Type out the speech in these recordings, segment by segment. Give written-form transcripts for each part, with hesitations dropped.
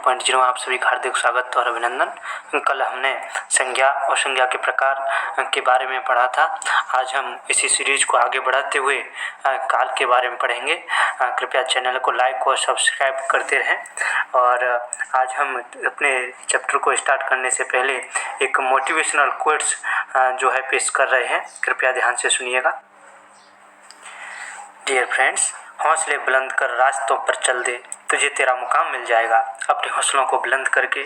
2.0 आप सभी का हार्दिक स्वागत और अभिनंदन। कल हमने संज्ञा और संज्ञा के प्रकार के बारे में पढ़ा था। आज हम इसी सीरीज को आगे बढ़ाते हुए काल के बारे में पढ़ेंगे। कृपया चैनल को लाइक और सब्सक्राइब करते रहें। और आज हम अपने चैप्टर को स्टार्ट करने से पहले एक मोटिवेशनल कोट्स जो है पेश कर रहे हैं। कृपया ध्यान से सुनिएगा। डियर फ्रेंड्स, हौसले बुलंद कर रास्तों पर चल दे, तुझे तेरा मुकाम मिल जाएगा। अपने हौसलों को बुलंद करके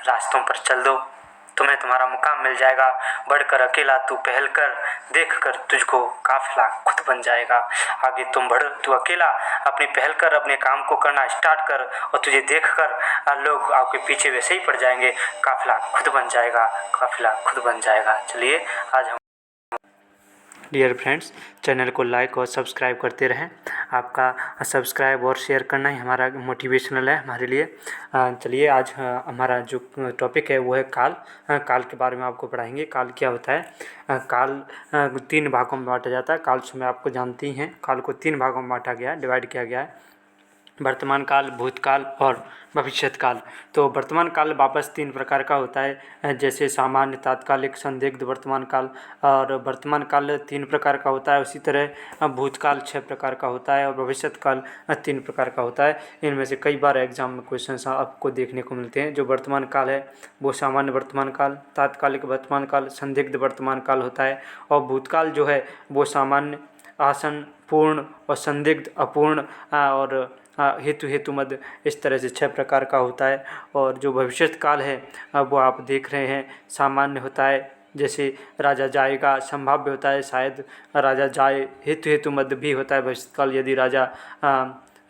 रास्तों पर चल दो, तुम्हें तुम्हारा मुकाम मिल जाएगा। बढ़कर अकेला तू पहल कर, देख कर तुझको काफिला खुद बन जाएगा। आगे तुम बढ़, तू अकेला अपनी पहल कर, अपने काम को करना स्टार्ट कर और तुझे देख कर लोग आपके पीछे वैसे ही पड़ जाएंगे। काफिला खुद बन जाएगा, काफिला खुद बन जाएगा। चलिए आज हम डियर फ्रेंड्स, चैनल को लाइक और सब्सक्राइब करते रहें। आपका सब्सक्राइब और शेयर करना ही हमारा मोटिवेशनल है हमारे लिए। चलिए आज हमारा जो टॉपिक है वो है काल। काल के बारे में आपको पढ़ाएंगे। काल क्या होता है। काल 3 भागों में बांटा जाता है। काल समय आपको जानती हैं। काल को 3 भागों में बांटा गया है, डिवाइड किया गया है। वर्तमान काल, भूतकाल और भविष्यत काल। तो वर्तमान काल वापस 3 प्रकार का होता है, जैसे सामान्य, तात्कालिक, संदिग्ध वर्तमान काल। और वर्तमान काल 3 प्रकार का होता है। उसी तरह भूतकाल 6 प्रकार का होता है और भविष्यत काल 3 प्रकार का होता है। इनमें से कई बार एग्जाम में क्वेश्चन आपको देखने को मिलते हैं। जो वर्तमान काल है वो सामान्य वर्तमान काल, तात्कालिक वर्तमान काल, संदिग्ध वर्तमान काल होता है। और भूतकाल जो है वो सामान्य, आसन, पूर्ण और संदिग्ध, अपूर्ण और हेतु मद, इस तरह से 6 प्रकार का होता है। और जो भविष्यत काल है वो आप देख रहे हैं, सामान्य होता है, जैसे राजा जाएगा, संभाव्य होता है शायद राजा जाए, हेतु मद भी होता है भविष्यत काल। यदि राजा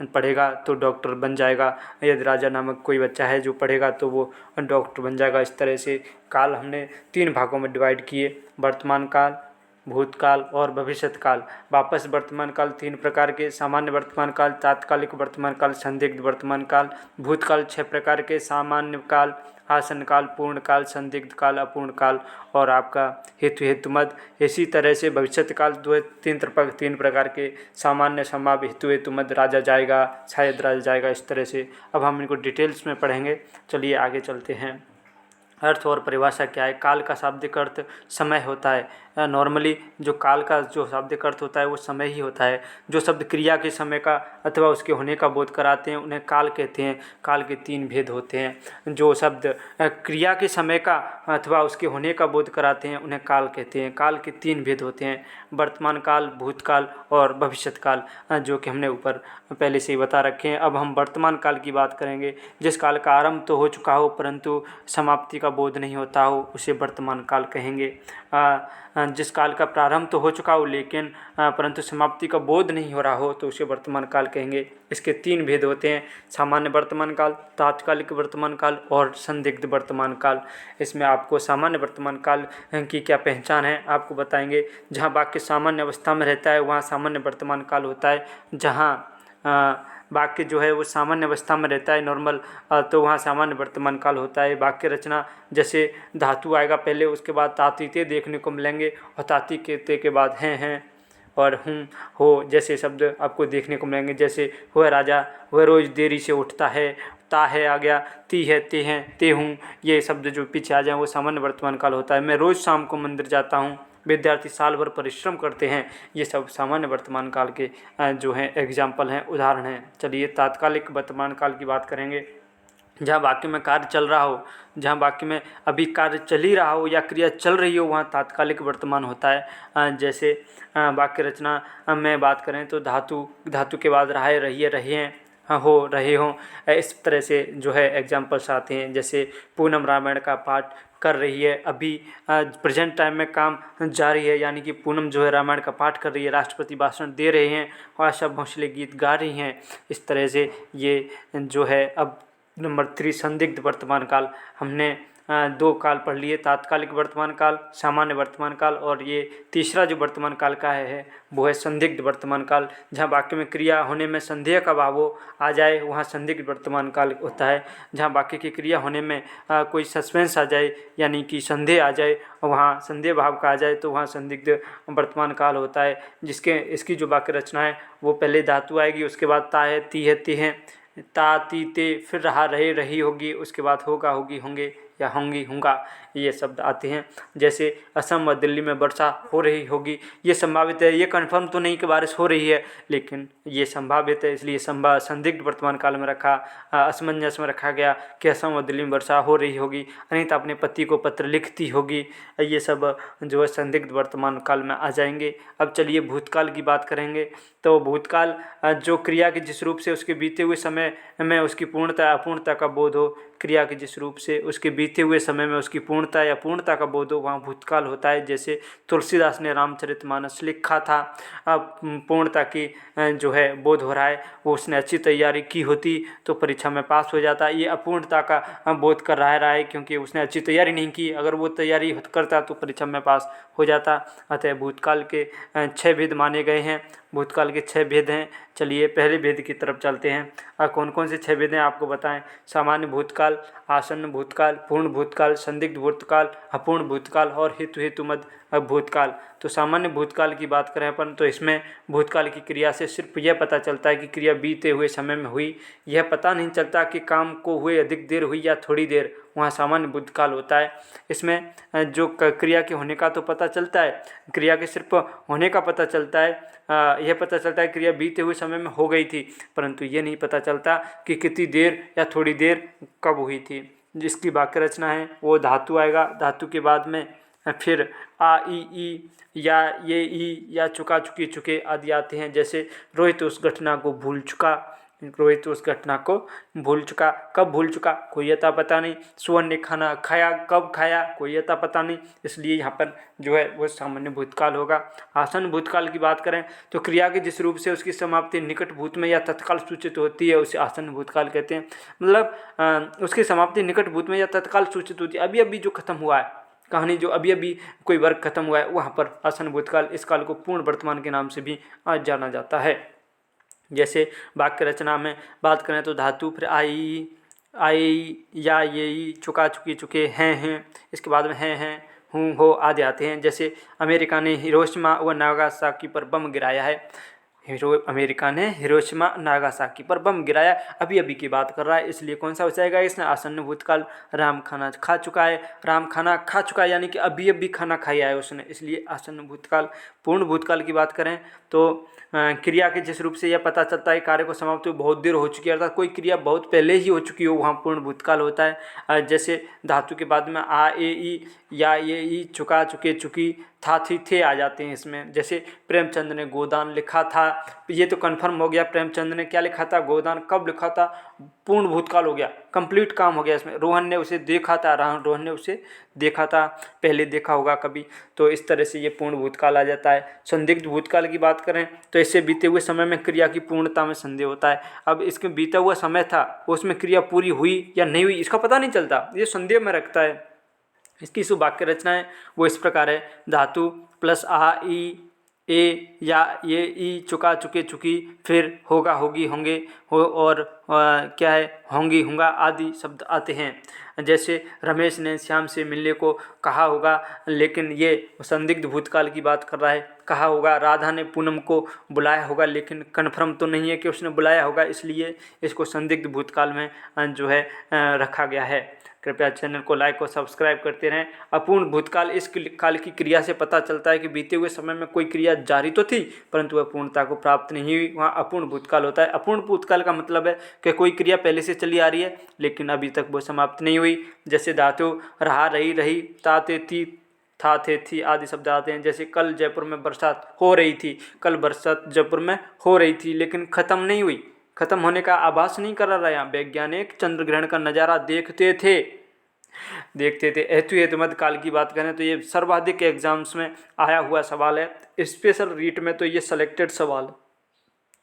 पढ़ेगा तो डॉक्टर बन जाएगा, यदि राजा नामक कोई बच्चा है जो पढ़ेगा तो वो डॉक्टर बन जाएगा। इस तरह से काल हमने 3 भागों में डिवाइड किए, वर्तमान काल, भूतकाल और भविष्यत काल। वापस वर्तमान काल 3 प्रकार के, सामान्य वर्तमान काल, तात्कालिक वर्तमान काल, संदिग्ध वर्तमान काल। भूतकाल 6 प्रकार के, सामान्य काल, आसन काल, पूर्ण काल, संदिग्ध काल, अपूर्ण काल और आपका हेतु मद। इसी तरह से भविष्यत काल 3 प्रकार के, सामान्य, संभाव्य, हेतु मद, राजा जाएगा, शायद राजा जाएगा, इस तरह से। अब हम इनको डिटेल्स में पढ़ेंगे। चलिए आगे चलते हैं। अर्थ और परिभाषा क्या है। काल का शाब्दिक अर्थ समय होता है। नॉर्मली जो काल का जो शाब्दिक अर्थ होता है वो समय ही होता है। जो शब्द क्रिया के समय का अथवा उसके होने का बोध कराते हैं उन्हें काल कहते हैं। काल के 3 भेद होते हैं। जो शब्द क्रिया के समय का अथवा उसके होने का बोध कराते हैं उन्हें काल कहते हैं। काल के 3 भेद होते हैं, वर्तमान काल, भूतकाल और भविष्यत काल, जो कि हमने ऊपर पहले से ही बता रखे हैं। अब हम वर्तमान काल की बात करेंगे। जिस काल का आरंभ तो हो चुका हो परंतु समाप्ति का बोध नहीं होता हो उसे वर्तमान काल कहेंगे। जिस काल का प्रारंभ तो हो चुका हो लेकिन परंतु समाप्ति का बोध नहीं हो रहा हो तो उसे वर्तमान काल कहेंगे। इसके 3 भेद होते हैं, सामान्य वर्तमान काल, तात्कालिक वर्तमान काल और संदिग्ध वर्तमान काल। इसमें आपको सामान्य वर्तमान काल की क्या पहचान है आपको बताएंगे। जहाँ वाक्य सामान्य अवस्था में रहता है वहाँ सामान्य वर्तमान काल होता है। जहाँ वाक्य जो है वो सामान्य अवस्था में रहता है नॉर्मल, तो वहाँ सामान्य वर्तमान काल होता है। वाक्य रचना जैसे धातु आएगा पहले, उसके बाद तातीते देखने को मिलेंगे और ताती के बाद हैं और हूँ हो जैसे शब्द आपको देखने को मिलेंगे। जैसे वह राजा वह रोज़ देरी से उठता है, ता है आ गया, ती है, ते हैं, ते हूँ, ये शब्द जो पीछे आ जाए वो सामान्य वर्तमान काल होता है। मैं रोज़ शाम को मंदिर जाता हूँ, विद्यार्थी साल भर परिश्रम करते हैं, ये सब सामान्य वर्तमान काल के जो हैं एग्जाम्पल हैं, उदाहरण हैं। चलिए तात्कालिक वर्तमान काल की बात करेंगे। जहाँ वाक्य में कार्य चल रहा हो, जहाँ वाक्य में अभी कार्य चल ही रहा हो या क्रिया चल रही हो वहाँ तात्कालिक वर्तमान होता है। जैसे वाक्य रचना में बात करें तो धातु के बाद रहे, रहिए, रहे हैं, हो, रहे हों, इस तरह से जो है एग्जाम्पल्स आते हैं। जैसे पूनम रामायण का पाठ कर रही है, अभी प्रेजेंट टाइम में काम जारी है, यानी कि पूनम जो है रामायण का पाठ कर रही है, राष्ट्रपति भाषण दे रहे हैं और आशा भोसले गीत गा रही हैं। इस तरह से ये जो है। अब नंबर 3 संदिग्ध वर्तमान काल। हमने 2 काल पढ़ लिए, तात्कालिक वर्तमान काल, सामान्य वर्तमान काल और ये तीसरा जो वर्तमान काल का है वो है संदिग्ध वर्तमान काल। जहाँ वाक्य में क्रिया होने में संदेह का भाव आ जाए वहाँ संदिग्ध वर्तमान काल होता है। जहाँ वाक्य की क्रिया होने में कोई सस्पेंस आ जाए यानी कि संदेह आ जाए, वहाँ संदेह भाव का आ जाए तो वहाँ संदिग्ध वर्तमान काल होता है। इसकी जो वाक्य रचना है वो पहले धातु आएगी, उसके बाद ता है, ती है, ते हैं, ता ती ते, फिर रहा रहे रही होगी, उसके बाद होगा होगी होंगे या होंगी होंगा, ये शब्द आते हैं। जैसे असम और दिल्ली में वर्षा हो रही होगी, ये संभावित है, ये कन्फर्म तो नहीं कि बारिश हो रही है, लेकिन ये संभावित है, इसलिए संदिग्ध वर्तमान काल में रखा, असमंजस में रखा गया कि असम और दिल्ली में वर्षा हो रही होगी। अनीता अपने पति को पत्र लिखती होगी, ये सब जो है संदिग्ध वर्तमान काल में आ जाएंगे। अब चलिए भूतकाल की बात करेंगे। तो भूतकाल जो क्रिया के जिस रूप से उसके बीते हुए समय में उसकी पूर्णता अपूर्णता का बोध हो, क्रिया के जिस रूप से उसके बीते हुए समय में उसकी पूर्णता या पूर्णता का बोध हो, वहाँ भूतकाल होता है। जैसे तुलसीदास ने रामचरितमानस लिखा था, अब पूर्णता की जो है बोध हो रहा है, वो उसने अच्छी तैयारी की होती तो परीक्षा में पास हो जाता। ये अपूर्णता का बोध कर रहा है क्योंकि उसने अच्छी तैयारी नहीं की, अगर वो तैयारी करता तो परीक्षा में पास हो जाता। अतः भूतकाल के 6 भेद माने गए हैं। भूतकाल के 6 भेद हैं। चलिए पहले भेद की तरफ चलते हैं। कौन कौन से 6 भेद हैं आपको बताएं। सामान्य भूतकाल, आसन्न भूतकाल, पूर्ण भूतकाल, संदिग्ध भूतकाल, अपूर्ण भूतकाल और हेतुमद भूतकाल। तो सामान्य भूतकाल की बात करें अपन तो इसमें भूतकाल की क्रिया से सिर्फ यह पता चलता है कि क्रिया बीते हुए समय में हुई, यह पता नहीं चलता कि काम को हुए अधिक देर हुई या थोड़ी देर, वहाँ सामान्य भूतकाल होता है। इसमें जो क्रिया के होने का तो पता चलता है, क्रिया के सिर्फ होने का पता चलता है, यह पता चलता है क्रिया बीते हुए समय में हो गई थी, परंतु ये नहीं पता चलता कि कितनी देर या थोड़ी देर कब हुई थी। जिसकी वाक्य रचना है वो धातु आएगा, धातु के बाद में फिर आ ई या ये ई या चुका चुकी चुके आदि आते हैं। जैसे रोहित उस घटना को भूल चुका, रोहित उस घटना को भूल चुका, कब भूल चुका कोई अता पता नहीं। सुवर्ण ने खाना खाया, कब खाया कोई अता पता नहीं, इसलिए यहाँ पर जो है वो सामान्य भूतकाल होगा। आसन्न भूतकाल की बात करें तो क्रिया के जिस रूप से उसकी समाप्ति निकट भूत में या तत्काल सूचित होती है उसे आसन्न भूतकाल कहते हैं। मतलब उसकी समाप्ति निकट भूत में या तत्काल सूचित होती है, अभी अभी जो खत्म हुआ है कहानी, जो अभी अभी कोई वर्ग खत्म हुआ है, वहाँ पर आसन्न भूतकाल, इस काल को पूर्ण वर्तमान के नाम से भी जाना जाता है। जैसे वाक्य रचना में बात करें तो धातु, फिर आई या ये चुका चुकी चुके हैं, इसके बाद में हैं हूँ हो आदि आते हैं। जैसे अमेरिका ने हिरोशिमा व नागासाकी पर बम गिराया है, अमेरिका ने हिरोशिमा नागासाकी पर बम गिराया, अभी अभी की बात कर रहा है, इसलिए कौन सा हो जाएगा इसमें आसन्न भूतकाल। राम खाना खा चुका है, राम खाना खा चुका है यानी कि अभी अभी खाना खाया है उसने, इसलिए आसन्न भूतकाल। पूर्ण भूतकाल की बात करें तो क्रिया के जिस रूप से यह पता चलता है कार्य को समाप्त हुए बहुत देर हो चुकी है, अर्थात कोई क्रिया बहुत पहले ही हो चुकी हो, वहाँ पूर्ण भूतकाल होता है। जैसे धातु के बाद में आ ए ई या ये ई चुका चुके चुकी था थी थे आ जाते हैं इसमें। जैसे प्रेमचंद ने गोदान लिखा था, ये तो कन्फर्म हो गया प्रेमचंद ने क्या लिखा था, गोदान। कब लिखा था, पूर्ण भूतकाल हो गया, कंप्लीट काम हो गया इसमें। रोहन ने उसे देखा था, रोहन ने उसे देखा था, पहले देखा होगा कभी, तो इस तरह से ये पूर्ण भूतकाल आ जाता है। संदिग्ध भूतकाल की बात करें तो इससे बीते हुए समय में क्रिया की पूर्णता में संदेह होता है। अब इसके बीता हुआ समय था उसमें क्रिया पूरी हुई या नहीं हुई इसका पता नहीं चलता, ये संदेह में रखता है। इसकी जो वाक्य रचना है वो इस प्रकार है। धातु प्लस आ ई ए या ये ई चुका चुके चुकी, फिर होगा होगी होंगे हो और क्या है होंगी होंगा आदि शब्द आते हैं। जैसे रमेश ने श्याम से मिलने को कहा होगा, लेकिन ये संदिग्ध भूतकाल की बात कर रहा है। कहा होगा, राधा ने पूनम को बुलाया होगा, लेकिन कन्फर्म तो नहीं है कि उसने बुलाया होगा, इसलिए इसको संदिग्ध भूतकाल में जो है रखा गया है। कृपया चैनल को लाइक और सब्सक्राइब करते रहें। अपूर्ण भूतकाल, इस काल की क्रिया से पता चलता है कि बीते हुए समय में कोई क्रिया जारी तो थी परंतु वह पूर्णता को प्राप्त नहीं हुई, वहाँ अपूर्ण भूतकाल होता है। अपूर्ण भूतकाल का मतलब है कि कोई क्रिया पहले से चली आ रही है लेकिन अभी तक वो समाप्त नहीं हुई। जैसे धातु रहा रही रही, ताते थी था थे थी आदि शब्द आते हैं। जैसे कल जयपुर में बरसात हो रही थी, कल बरसात जयपुर में हो रही थी लेकिन ख़त्म नहीं हुई, खत्म होने का आभास नहीं कर रहा। यहाँ वैज्ञानिक चंद्र ग्रहण का नज़ारा देखते थे। हेतुमद काल की बात करें तो ये सर्वाधिक एग्जाम्स में आया हुआ सवाल है। स्पेशल रीट में तो ये सेलेक्टेड सवाल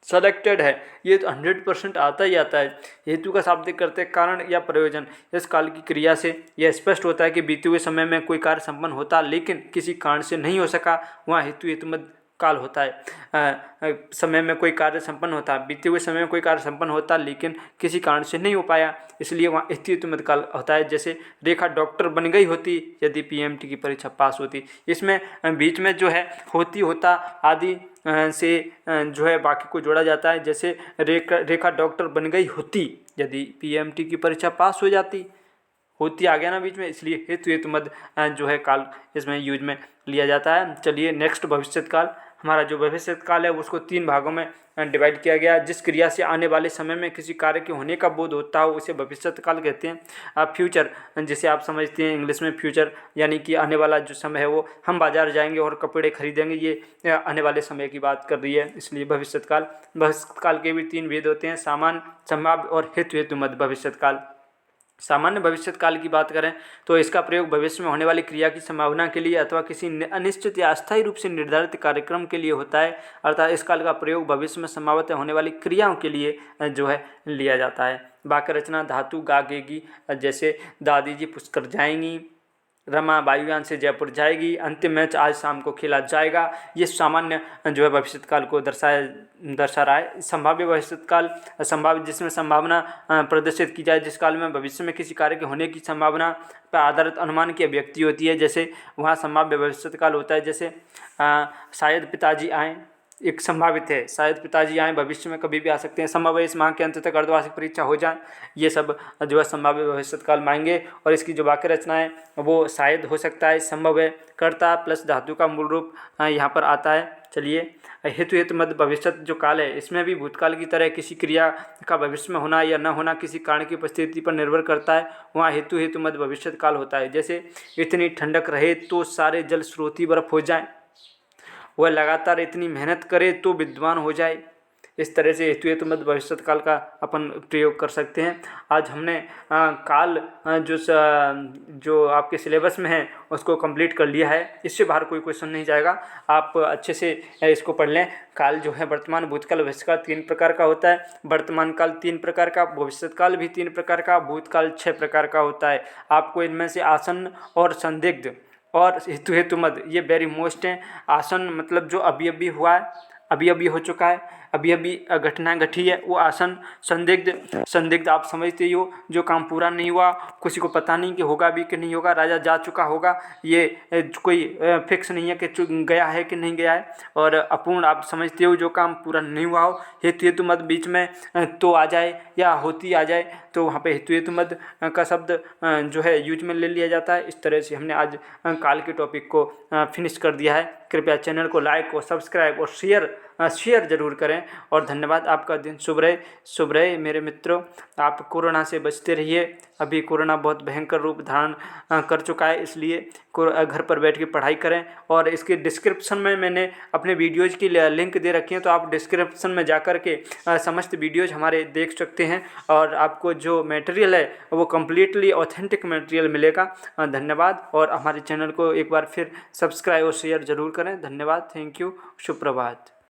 सेलेक्टेड है, ये तो 100% आता ही आता है। हेतु का शाब्दिक करते कारण या प्रयोजन, इस काल की क्रिया से यह स्पष्ट होता है कि बीते हुए समय में कोई कार्य संपन्न होता लेकिन किसी कारण से नहीं हो सका, वहाँ हेतुमद काल होता है। समय में कोई कार्य संपन्न होता, बीते हुए समय में कोई कार्य संपन्न होता लेकिन किसी कारण से नहीं हो पाया, इसलिए वहाँ हेतुमद काल होता है। जैसे रेखा डॉक्टर बन गई होती यदि पीएमटी की परीक्षा पास होती, इसमें बीच में जो है होता आदि से जो है बाकी को जोड़ा जाता है। जैसे रेखा डॉक्टर बन गई होती यदि पीएमटी की परीक्षा पास हो जाती, होती आ गया ना बीच में, इसलिए हेतु मद जो है काल इसमें यूज में लिया जाता है। चलिए नेक्स्ट भविष्यत काल। हमारा जो भविष्यत काल है उसको 3 भागों में डिवाइड किया गया। जिस क्रिया से आने वाले समय में किसी कार्य के होने का बोध होता हो उसे भविष्यत काल कहते हैं। अब फ्यूचर जिसे आप समझते हैं इंग्लिश में फ्यूचर, यानी कि आने वाला जो समय है वो हम बाजार जाएंगे और कपड़े खरीदेंगे, ये आने वाले समय की बात कर रही है, इसलिए भविष्यत काल। भविष्यत काल के भी 3 भेद होते हैं, सामान्य, संभाव्य और हेतु मद भविष्यत काल। सामान्य भविष्यत काल की बात करें तो इसका प्रयोग भविष्य में होने वाली क्रिया की संभावना के लिए अथवा किसी अनिश्चित या अस्थायी रूप से निर्धारित कार्यक्रम के लिए होता है। अर्थात इस काल का प्रयोग भविष्य में संभावतः होने वाली क्रियाओं के लिए जो है लिया जाता है। वाक्य रचना धातु गागेगी, जैसे दादी जी पुष्कर जाएंगी, रमा वायुयान से जयपुर जाएगी, अंतिम मैच आज शाम को खेला जाएगा। ये सामान्य जो है भविष्यत काल को दर्शा रहा है। संभाव्य भविष्यत काल, संभाव्य जिसमें संभावना प्रदर्शित की जाए, जिस काल में भविष्य में किसी कार्य के होने की संभावना पर आधारित अनुमान की अभिव्यक्ति होती है, जैसे वहाँ संभाव्य भविष्यत काल होता है। जैसे शायद पिताजी आएँ, एक संभावित है, शायद पिताजी आए, भविष्य में कभी भी आ सकते हैं, संभव है इस माह के अंत तक अर्धवार्षिक परीक्षा हो जाए, ये सब जो है संभाव्य भविष्यत काल मांगे। और इसकी जो वाक्य रचना है वो शायद हो सकता है, संभव है, कर्ता प्लस धातु का मूल रूप यहाँ पर आता है। चलिए हेतु मद भविष्यत जो काल है इसमें भी भूतकाल की तरह किसी क्रिया का भविष्य में होना या न होना किसी कारण की उपस्थिति पर निर्भर करता है, वहाँ हेतु मद भविष्यत काल होता है। जैसे इतनी ठंडक रहे तो सारे जल स्रोत बर्फ हो जाएं, वह लगातार इतनी मेहनत करे तो विद्वान हो जाए। इस तरह से हेतु मद भविष्यत काल का अपन प्रयोग कर सकते हैं। आज हमने काल जो आपके सिलेबस में है उसको कंप्लीट कर लिया है, इससे बाहर कोई क्वेश्चन नहीं जाएगा। आप अच्छे से इसको पढ़ लें। काल जो है वर्तमान, भूतकाल, भविष्यकाल 3 प्रकार का होता है। वर्तमान काल 3 प्रकार का, भविष्यत काल भी 3 प्रकार का, भूतकाल 6 प्रकार का होता है। आपको इनमें से आसन्न और संदिग्ध और हेतु मद ये वेरी मोस्ट हैं। आसन मतलब जो अभी अभी हुआ है, अभी अभी हो चुका है, अभी अभी घटना घटी है, वो आसन। संदिग्ध आप समझते ही हो, जो काम पूरा नहीं हुआ, किसी को पता नहीं कि होगा भी कि नहीं होगा, राजा जा चुका होगा, ये कोई फिक्स नहीं है कि गया है कि नहीं गया है। और अपूर्ण आप समझते हो, जो काम पूरा नहीं हुआ हो। हेतु मद बीच में तो आ जाए या होती आ जाए तो वहाँ पे हेतु मद का शब्द जो है यूज में ले लिया जाता है। इस तरह से हमने आज काल के टॉपिक को फिनिश कर दिया है। कृपया चैनल को लाइक और सब्सक्राइब और शेयर जरूर करें। और धन्यवाद। आपका दिन शुभ रहे मेरे मित्रों। आप कोरोना से बचते रहिए। अभी कोरोना बहुत भयंकर रूप धारण कर चुका है, इसलिए घर पर बैठ के पढ़ाई करें। और इसके डिस्क्रिप्शन में मैंने अपने वीडियोज़ की लिंक दे रखी है, तो आप डिस्क्रिप्शन में जाकर के समस्त वीडियोज़ हमारे देख सकते हैं और आपको जो मटेरियल है वो कम्प्लीटली ऑथेंटिक मटेरियल मिलेगा। धन्यवाद। और हमारे चैनल को एक बार फिर सब्सक्राइब और शेयर जरूर करें। धन्यवाद। Thank you. Shubh Prabhat.